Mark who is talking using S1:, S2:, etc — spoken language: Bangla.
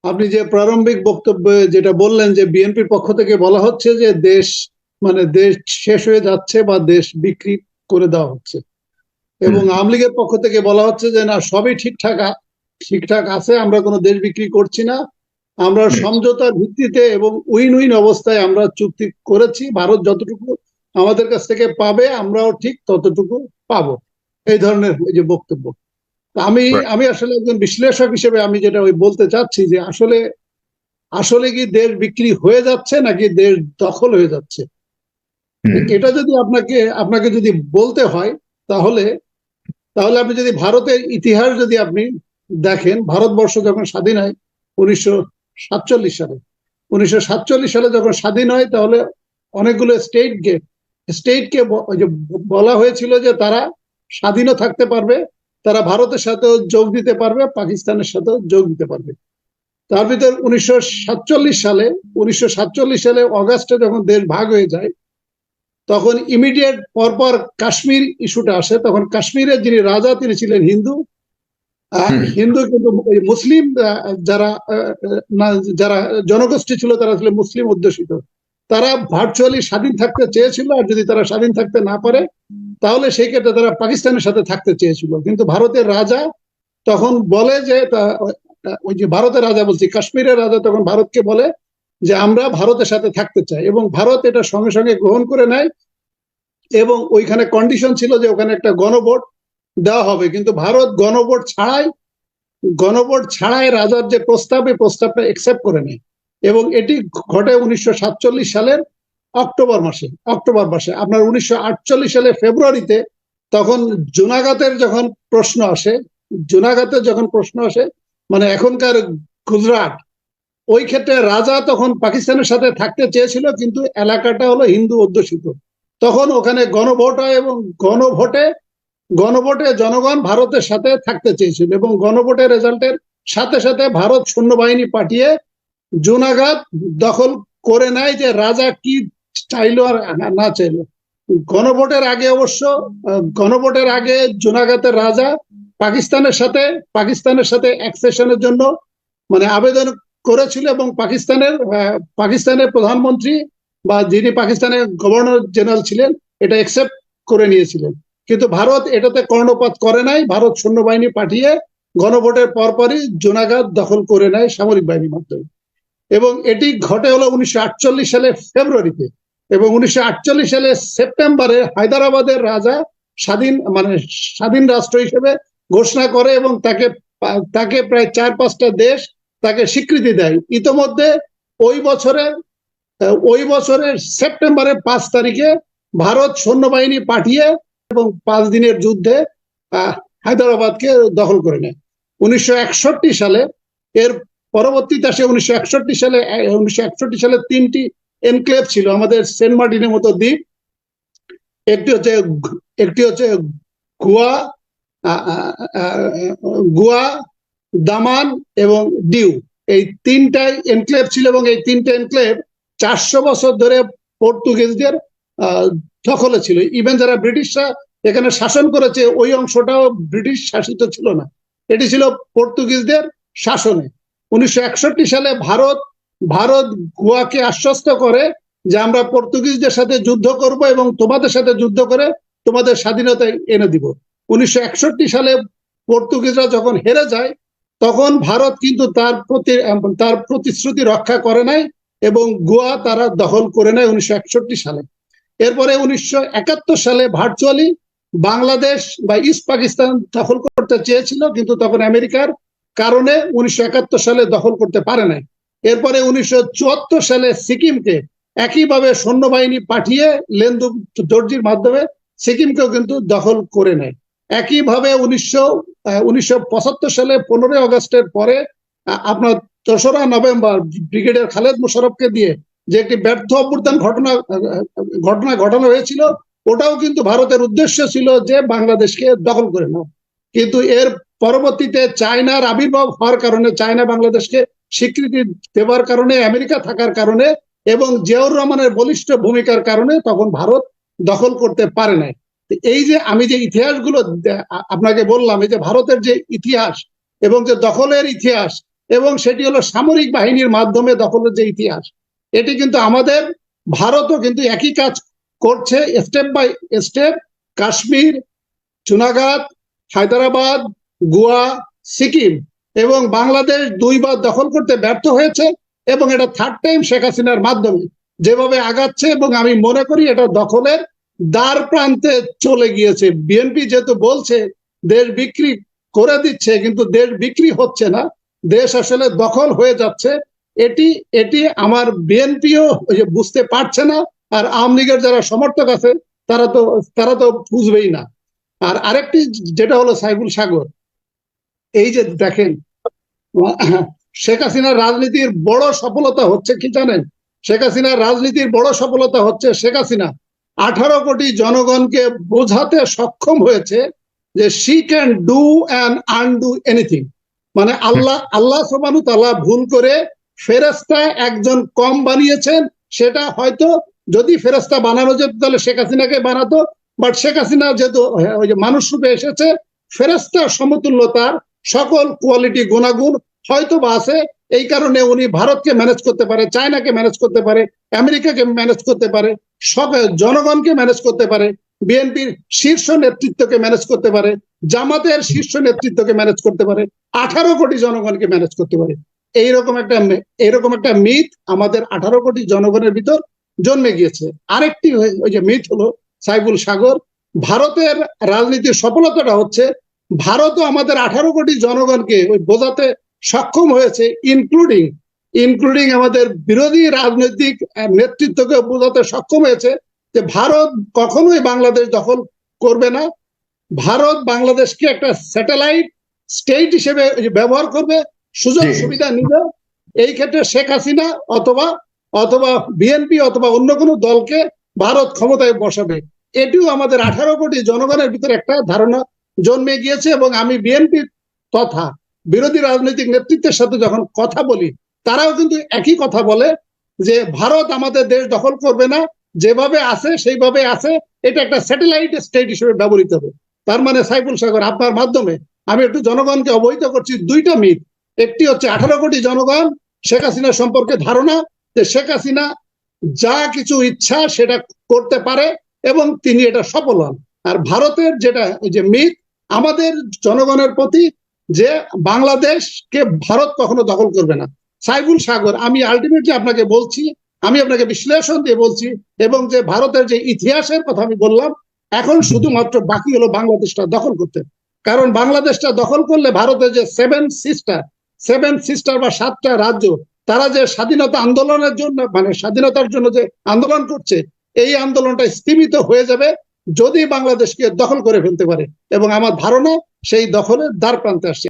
S1: আপনি যে প্রারম্ভিক বক্তব্যে যেটা বললেন যে বিএনপির পক্ষ থেকে বলা হচ্ছে যে দেশ দেশ শেষ হয়ে যাচ্ছে বা দেশ বিক্রি করে দেওয়া হচ্ছে, এবং আওয়ামী লীগের পক্ষ থেকে বলা হচ্ছে যে না, সবই ঠিকঠাক আছে, আমরা কোনো দেশ বিক্রি করছি না, আমরা সমঝোতার ভিত্তিতে এবং উইন উইন অবস্থায় আমরা চুক্তি করেছি, ভারত যতটুকু আমাদের কাছ থেকে পাবে আমরাও ঠিক ততটুকু পাবো, এই ধরনের যে বক্তব্য। আমি আসলে একজন বিশ্লেষক হিসেবে আমি যেটা বলতে চাচ্ছি যে আসলে কি দেশ বিক্রি হয়ে যাচ্ছে নাকি দেশ দখল হয়ে যাচ্ছে, এটা যদি আপনাকে যদি বলতে হয় তাহলে আপনি যদি ভারতের ইতিহাস যদি আপনি দেখেন, ভারতবর্ষ যখন স্বাধীন হয় 1947 সালে, 1947 সালে যখন স্বাধীন হয়, তাহলে অনেকগুলো স্টেটকে বলা হয়েছিল যে তারা স্বাধীনও থাকতে পারবে, তারা ভারতের সাথেও যোগ দিতে পারবে, পাকিস্তানের সাথেও যোগ দিতে পারবে। তার ভিতর 1947 সালে অগাস্টে যখন দেশ ভাগ হয়ে যায়, তখন ইমিডিয়েট পরপর কাশ্মীর ইস্যুটা আসে। তখন কাশ্মীরের যিনি রাজা তিনি ছিলেন হিন্দু, কিন্তু মুসলিম যারা জনগোষ্ঠী ছিল তারা ছিল মুসলিম অধ্যুষিত, তারা ভার্চুয়ালি স্বাধীন থাকতে চেয়েছিল, আর যদি তারা স্বাধীন থাকতে না পারে তাহলে সেই ক্ষেত্রে তারা পাকিস্তানের সাথে থাকতে চেয়েছিল। কিন্তু ভারতের রাজা তখন বলে যে ওই যে ভারতের রাজা বলছি, কাশ্মীরের রাজা তখন ভারতকে বলে যে আমরা ভারতের সাথে থাকতে চাই, এবং ভারত এটা সঙ্গে সঙ্গে গ্রহণ করে নেয়, এবং ওইখানে কন্ডিশন ছিল যে ওখানে একটা গণভোট দেওয়া হবে। কিন্তু ভারত গণভোট ছাড়াই রাজার যে প্রস্তাব, এই প্রস্তাবটা একসেপ্ট করে নেয়, এবং এটি ঘটে 1947 সালের অক্টোবর মাসে। আপনার 1948 সালের ফেব্রুয়ারিতে তখন জুনাগতের যখন প্রশ্ন আসে, মানে এখনকার গুজরাট, ওই ক্ষেত্রে রাজা তখন পাকিস্তানের সাথে থাকতে চেয়েছিল, কিন্তু এলাকাটা হলো হিন্দু অধ্যুষিত। তখন ওখানে গণভোট হয়, এবং গণভোটে জনগণ ভারতের সাথে থাকতে চেয়েছিল, এবং গণভোটের রেজাল্টের সাথে সাথে ভারত সৈন্যবাহিনী পাঠিয়ে জুনাগত দখল করে নেয়, যে রাজা কি চাইলো আর না চাইলো। গণভোটের আগে জুনাগতের রাজা পাকিস্তানের সাথে অ্যাকসেশনের জন্য আবেদন করেছিল, এবং পাকিস্তানের প্রধানমন্ত্রী বা যিনি পাকিস্তানের গভর্নর জেনারেল ছিলেন এটা অ্যাকসেপ্ট করে নিয়েছিলেন। কিন্তু ভারত এটাতে কর্ণপাত করে নাই, ভারত সৈন্যবাহিনী পাঠিয়ে গণভোটের পরপরই জুনাগত দখল করে নেয় সামরিক বাহিনীর মাধ্যমে, এবং এটি ঘটে হলো 1948 সালের ফেব্রুয়ারিতে, এবং 1948 সালের সেপ্টেম্বরে হায়দ্রাবাদের রাজা স্বাধীন রাষ্ট্র হিসেবে ঘোষণা করে, এবং তাকে প্রায় 4-5টা দেশ তাকে স্বীকৃতি দেয়। ইতোমধ্যে ওই বছরের সেপ্টেম্বরের 5 তারিখে ভারত সৈন্যবাহিনী পাঠিয়ে এবং 5 দিনের যুদ্ধে হায়দ্রাবাদকে দখল করে নেয় 1961 সালে। এর পরবর্তীতে আসে 1961 সালে 3টি এনক্লেভ ছিল আমাদের সেন্ট মার্টিনের মতো দ্বীপ। একটি হচ্ছে গোয়া, দামান এবং ডিউ, এই 3টাই এনক্লেভ ছিল, এবং এই 3টে এনক্লেভ 400 বছর ধরে পর্তুগিজদের দখলে ছিল। ইভেন যারা ব্রিটিশরা এখানে শাসন করেছে ওই অংশটাও ব্রিটিশ শাসিত ছিল না, এটি ছিল পর্তুগিজদের শাসনে। 1961 সালে ভারত গোয়াকে আশ্বস্ত করে যে আমরা পর্তুগিজদের সাথে যুদ্ধ করব এবং তোমাদের সাথে যুদ্ধ করে তোমাদের স্বাধীনতা এনে দিব। 1961 সালে পর্তুগিজরা যখন হেরে যায় তখন ভারত কিন্তু তার প্রতিশ্রুতি রক্ষা করে নাই, এবং গোয়া তারা দখল করে নেয় 1961 সালে। এরপরে 1971 সালে ভার্চুয়ালি বাংলাদেশ বা ইস্ট পাকিস্তান দখল করতে চেয়েছিল, কিন্তু তখন আমেরিকার কারণে 1971 সালে দখল করতে পারে নাই। এরপরে 1974 সালে সিকিমকে একইভাবে সৈন্যবাহিনী পাঠিয়ে লেন্দু দর্জির মাধ্যমে সিকিমকেও কিন্তু দখল করে নেয়। একইভাবে 1975 সালে 15 আগস্টের পরে আপনার 3রা নভেম্বর ব্রিগেডিয়ার খালেদ মোশাররফকে দিয়ে যে একটি ব্যর্থ অভ্যুত্থান ঘটনা ঘটানো হয়েছিল, ওটাও কিন্তু ভারতের উদ্দেশ্য ছিল যে বাংলাদেশকে দখল করে নাও। কিন্তু এর পরবর্তীতে চায়নার আবির্ভাব হওয়ার কারণে, চায়না বাংলাদেশকে স্বীকৃতি দেওয়ার কারণে, আমেরিকা থাকার কারণে এবং জিয়াউর রহমানের বলিষ্ঠ ভূমিকার কারণে তখন ভারত দখল করতে পারে নাই। এই যে আমি যে ইতিহাসগুলো আপনাকে বললাম, এই যে ভারতের যে ইতিহাস এবং যে দখলের ইতিহাস, এবং সেটি হলো সামরিক বাহিনীর মাধ্যমে দখলের যে ইতিহাস, এটি কিন্তু আমাদের ভারতও কিন্তু একই কাজ করছে step by step. Kashmir, Junagadh, Hyderabad, Goa, Sikkim এবং বাংলাদেশ দুইবার দখল করতে ব্যর্থ হয়েছে এবং এটা থার্ড টাইম শেখ হাসিনার মাধ্যমে যেভাবে আগাচ্ছে, এবং আমি মনে করি এটা দখলের দ্বার প্রান্তে চলে গিয়েছে। বিএনপি যেহেতু বলছে দেশ বিক্রি করে দিচ্ছে, কিন্তু দেশ বিক্রি হচ্ছে না, দেশ আসলে দখল হয়ে যাচ্ছে। এটি এটি আমার বিএনপিও বুঝতে পারছে না, আর আওয়ামী লীগের যারা সমর্থক আছে তারা তো বুঝবেই না। আর আরেকটি যেটা হলো সাইফুল সাগর, এই যে দেখেন শেখ হাসিনার রাজনীতির বড় সফলতা হচ্ছে কি জানেন? শেখ হাসিনার রাজনীতির বড় সফলতা হচ্ছে শেখ হাসিনা 18 কোটি জনগণকে বোঝাতে সক্ষম হয়েছে যে she can do and undo anything. মানে আল্লাহ সুবহানাহু ওয়া তাআলা ভুল করে ফেরেশতা একজন কম বানিয়েছেন, সেটা হয়তো যদি ফেরেশতা বানানো যেত তাহলে শেখ হাসিনাকে বানাতো, বাট শেখ হাসিনা যেহেতু ওই যে মানুষ রূপে এসেছে, ফেরেশতা সমতুল্যতার সকল কোয়ালিটি গুণাগুণ হয়তো বা আছে, এই কারণে উনি ভারতকে ম্যানেজ করতে পারে, চায়নাকে ম্যানেজ করতে পারে, আমেরিকাকে ম্যানেজ করতে পারে, সব জনগণকে ম্যানেজ করতে পারে, বিএনপির শীর্ষ নেতৃত্বকে ম্যানেজ করতে পারে, জামাতের শীর্ষ নেতৃত্বকে ম্যানেজ করতে পারে, 18 কোটি জনগণকে ম্যানেজ করতে পারে। এইরকম একটা মিথ আমাদের 18 কোটি জনগণের ভিতর জন্মে গিয়েছে। আরেকটি ওই যে মিথ হলো সাইফুল সাগর, ভারতের রাজনীতির সফলতাটা হচ্ছে ভারতও আমাদের 18 কোটি জনগণকে ওই বোঝাতে সক্ষম হয়েছে, ইনক্লুডিং আমাদের বিরোধী রাজনৈতিক নেতৃত্বকে বোঝাতে সক্ষম হয়েছে যে ভারত কখনোই বাংলাদেশ দখল করবে না, ভারত বাংলাদেশকে একটা স্যাটেলাইট স্টেট হিসেবে ব্যবহার করবে, সুযোগ সুবিধা নিবে। এই ক্ষেত্রে শেখ হাসিনা অথবা বিএনপি অথবা অন্য কোনো দলকে ভারত ক্ষমতায় বসাবে, এটিও আমাদের 18 কোটি জনগণের ভিতরে একটা ধারণা জন্মে গিয়েছে। এবং আমি বিএনপি তথা বিরোধী রাজনৈতিক নেতৃত্বের সাথে যখন কথা বলি, তারাও কিন্তু একই কথা বলে যে ভারত আমাদের দেশ দখল করবে না, যেভাবে আছে সেইভাবে আছে, এটা একটা স্যাটেলাইট স্টেট হিসেবে ব্যবহৃত হবে। তার মানে সাইফুল সাগর, আপনার মাধ্যমে আমি একটু জনগণকে অবহিত করছি দুইটা মিথ। একটি হচ্ছে 18 কোটি জনগণ শেখ হাসিনা সম্পর্কে ধারণা যে শেখ হাসিনা যা কিছু ইচ্ছা সেটা করতে পারে এবং তিনি এটা সফল হন। আর ভারতের যেটা ওই যে মিথ আমাদের জনগণের প্রতি যে বাংলাদেশকে ভারত কখনো দখল করবে না। সাইফুল সাগর, আমি আলটিমেটলি আপনাকে বলছি, আমি আপনাকে বিশ্লেষণ দিয়ে বলছি, এবং যে ভারতের যে ইতিহাসের কথা আমি বললাম, এখন শুধুমাত্র বাকি হলো বাংলাদেশটা দখল করতে। কারণ বাংলাদেশটা দখল করলে ভারতের যে সেভেন সিস্টার বা 7টা রাজ্য, তারা যে স্বাধীনতা আন্দোলনের জন্য মানে স্বাধীনতার জন্য যে আন্দোলন করছে, এই আন্দোলনটা স্থিমিত হয়ে যাবে যদি বাংলাদেশকে দখল করে ফেলতে পারে, এবং আমার ধারণা সেই দখলের দ্বার প্রান্তে আসছে।